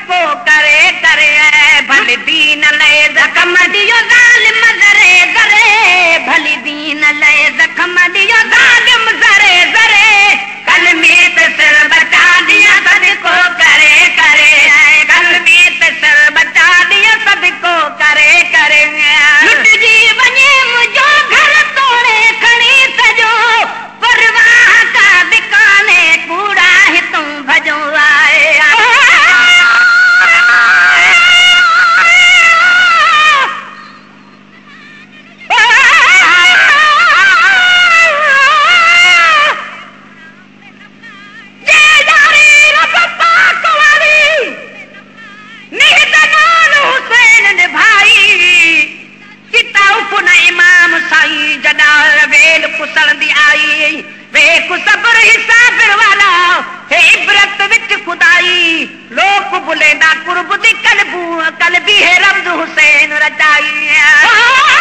सदको करे करे भली दीन ले जख्म दियो जालिम जरे जरे भली दीन ले जख्म दियो जालिम जरे जरे कलमे पे सिर बचा दिया सदको करे करे कलमे पे सिर बचा दिया सदको करे करे लुट जी वने मुझो घर तोड़े खणी सजो परवाह का बिकाने कूड़ा है तुम भजो आए इमाम साई जदा वेल कुसलंदी आई वे कुसबर हिसाबिर वाला हे इबरत विच खुदाई लोक बुलेंदा कुर्ब दी कलबू कलबी है रब्द हुसैन रचाई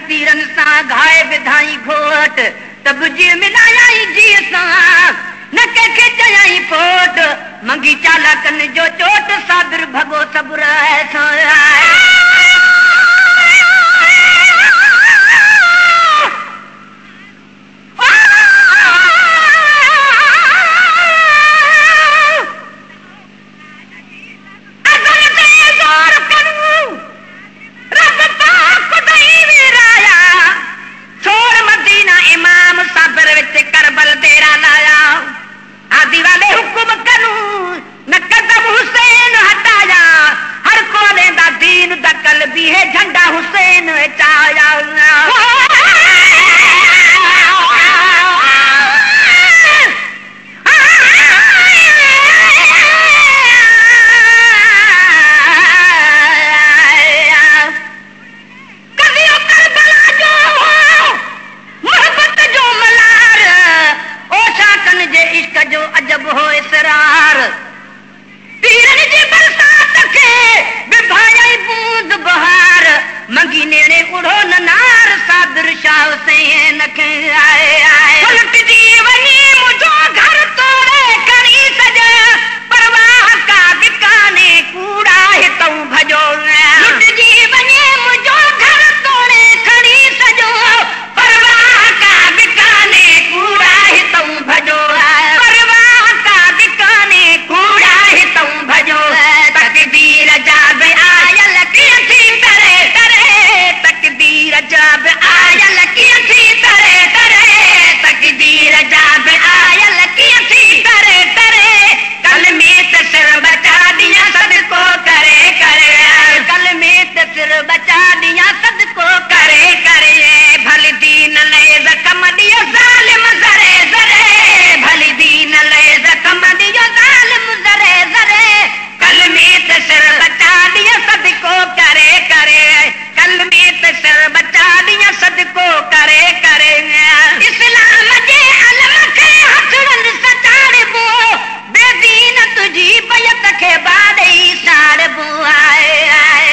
तीरन सा घाय विधाई घोट तब जी मिलाया जी सा न के चयाई फोट मंगी चाला कन जो चोट साबिर भगो सबुर ऐसा करबल तेरा लाया आदि वाले हुक्म करूं न कदम हुसैन हटाया हर कोले दा दीन दा कलबी है झंडा हुसैन चाया जो अजब हो इसरार तीरन जी बरसात के विभाई बूंद बहार मंगी नेड़े उड़ो नार साबिर शाह हुसैन के आए आए उलट जीवनी मुझो घर तोड़े करी सज परवाह का बिकाने कूड़ा है तू भजो लुट जीवनी मुझो घर तोड़े खड़ी सजो परवाह का बिकाने कूड़ा है तू भजो तकदीर जाब आयल की थी करे करे तकदीर जाब आयल की थी करे करे तकदीर जाब आयल की थी करे करे कल में सिर बचा दिया सबको करे करे कल में सिर बचा दिया सबको करे करे भली दीन ले जख्म दिया जालिम जरे जरे भली दीन ले जख्म दिया जालिम जरे जरे कल में सिर बचा दिया सदको करे करे कल में सिर बचा दिया सदको करे करे इस्लाम जे अलम के हथड़न सचाड़बो बेदीन तुझी बयत के बाद ही साड़बो आए आए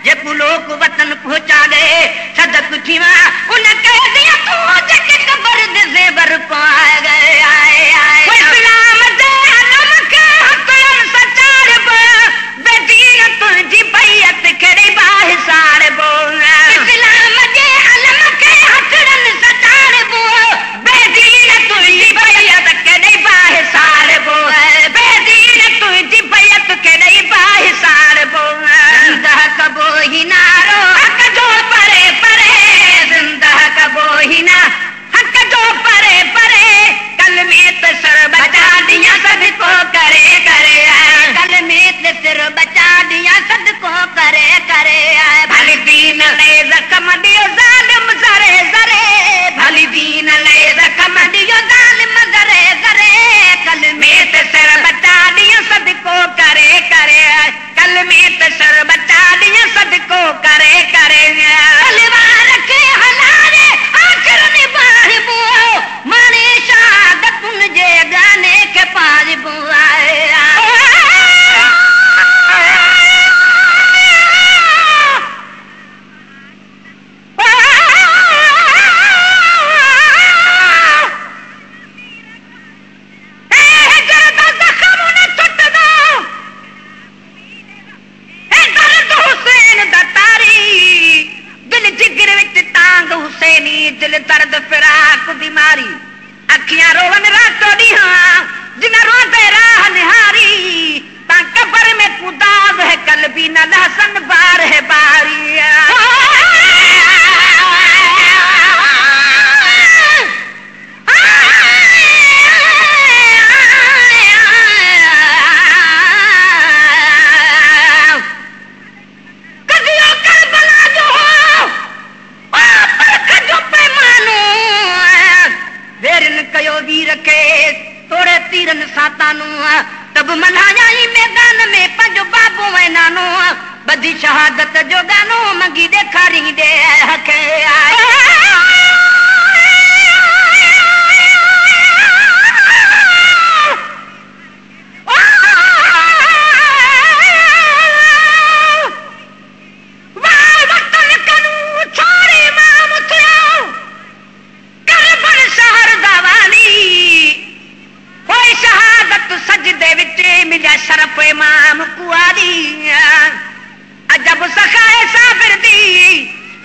जेको लोक वतन पहुंचा गए सदक थीवा उन कह दिया तू जेके कबर दे जेवर पाए गए आए आए इस्लाम दे अलम के हकन सचार बो बेदीन तुझी बैत करे बाहिसार बो इस्लाम दे अलम के हकन सचार बो बेदीन तुझी बैत करे बाहिसार बो बेदीन तुझी बैत करे बाहिसार बो जिंदा कबो ही नारो हक जो परे परे जिंदा कबो ही ना हक जो परे परे कल में तो सर बचा दिया सबको करे करे कल में तो सिर बचा दिया सबको करे करे भली दीन ले जख्म दियो जालिम जरे जरे भली दीन ले जख्म दियो जालिम जरे जरे कल में तो सिर बचा दिया सबको करे करे कल में तो सर बचा दिया सबको करे करे तलवार के हलारे आखिर निभाए बो माने शहादत तुझे गाने के पार बुआए दिल दर्द फिराक बीमारी अखियां रोवन रातों दिहा जिन्हें रोते राह निहारी ता कब्र में कुदाब है कल भी न लहसन बार है बारी वीर के तोड़े तीरन सातानू तब मल्हाया ही मैदान में पंज बाबू नानो बदी शहादत जो गानो मंगी देखारी दे हके सजदे विच मिलिया शरफ इमाम कुआरी अजब सखाए साबिर दी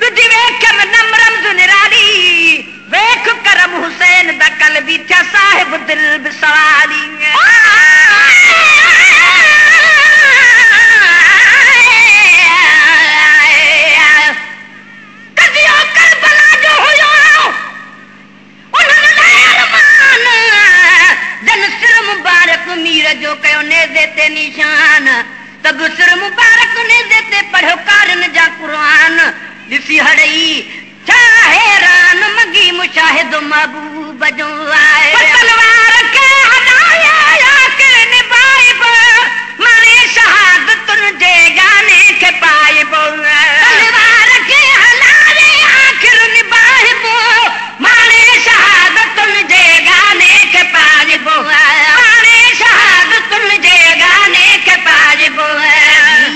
तुझी वेखम नमरम जुनिरारी वेख करम हुसैन दा कल भी था साहिब दिल बिसवारी कदियो करबला जो हुयो उन्होंने अरमान जन सिर मुबारक मीर जो कयो ने देते निशान तब सिर मुबारक ने देते पढ़ो कारण जा कुरान दिसी हड़ई छा हैरान मगी मुशाहिद महबूब जो आए तलवार के हदाया के निभाइब मारे शहादत तुझे गाने के पाइब तलवार के हलारे आखिर निभाइब मारे शहादत तुझे गाने के पाइब मारे शहादत तुझे गाने के पाइब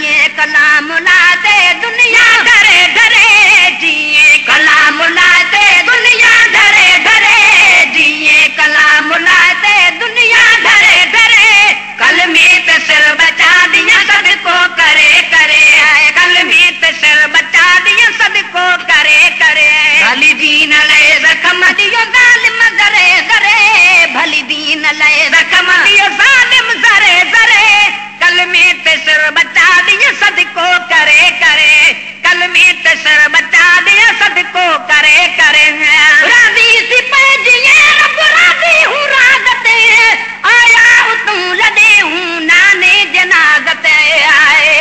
ये कलाम लाते दुनिया डरे डरे जिए कलाम लाते दुनिया डरे डरे जिए कलाम लाते दुनिया डरे डरे कल में पे सिर बचा दिया सबको करे करे कल में पे सिर बचा दिया सबको करे करे भली दीन ले जख्म दियो जालिम जरे जरे भली दीन ले जख्म दियो जालिम जरे जरे कल में पे सिर बचा दिया सबको करे करे कल में पे सिर बचा दिया सबको करे करे राजी सी पैजिए रब राजी हूँ रागत आया हूँ तू लदे हूँ नाने जनाजत आए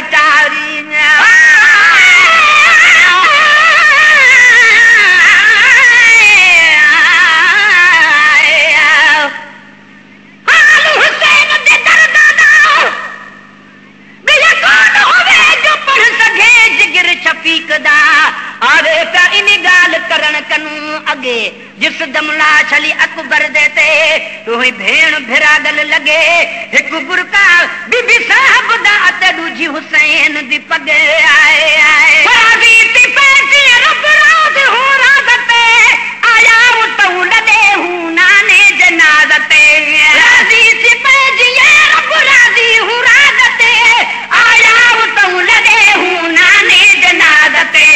बचारी आवे का इन गाल करण कनू अगे जिस दमला छली अकबर देते तू ही भेण भिरागल लगे एक बुरका बीबी साहब दा अते दूजी हुसैन दी पगे आए आए राजी ती पैसी रब राज हो राजते आया तो लदे हूं नाने जनाजते राजी ती पैसी रब राजी हो राजते आया तो लदे हूं नाने जनाजते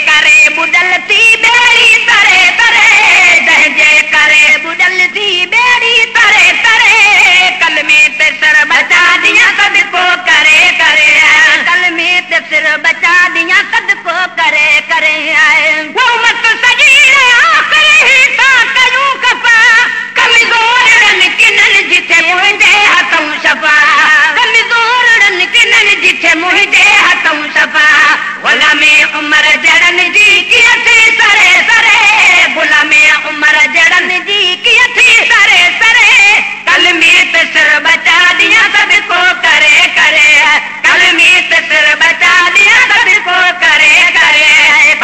करे बुडलती बेड़ी तरे तरे दहजे करे बुडलती बेड़ी तरे तरे कल में ते सिर बचा दिया सदको करे करे कल में ते सिर बचा दिया सदको करे करे वो मत सजीर आखिर ही ता कयूं कपा कमजोर रन किनन जिथे मुंहिंजे हथों शफा कमजोर रन किनन जिथे मुंहिंजे हथों शफा गुलामे उमर जड़न जी की थी सरे सरे गुलामे उमर जड़न जी की थी सरे सरे कल में ते सिर बचा दिया सबको करे करे कल में ते सिर बचा दिया सबको करे करे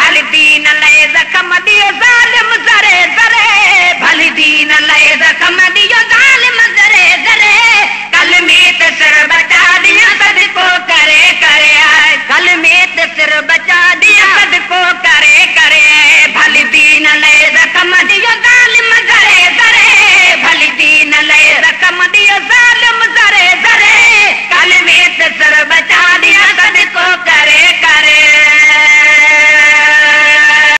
भली दीन लय जख्म दियो जालिम जरे जरे भली दीन लय जख्म दियो जालिम जरे जरे कल में ते सिर बचा दिया सबको करे करे कल में ते सिर बचा दिया सबको करे करे भली दीन लय जख्म दियो जालिम जरे जरे भली दीन लय जख्म दियो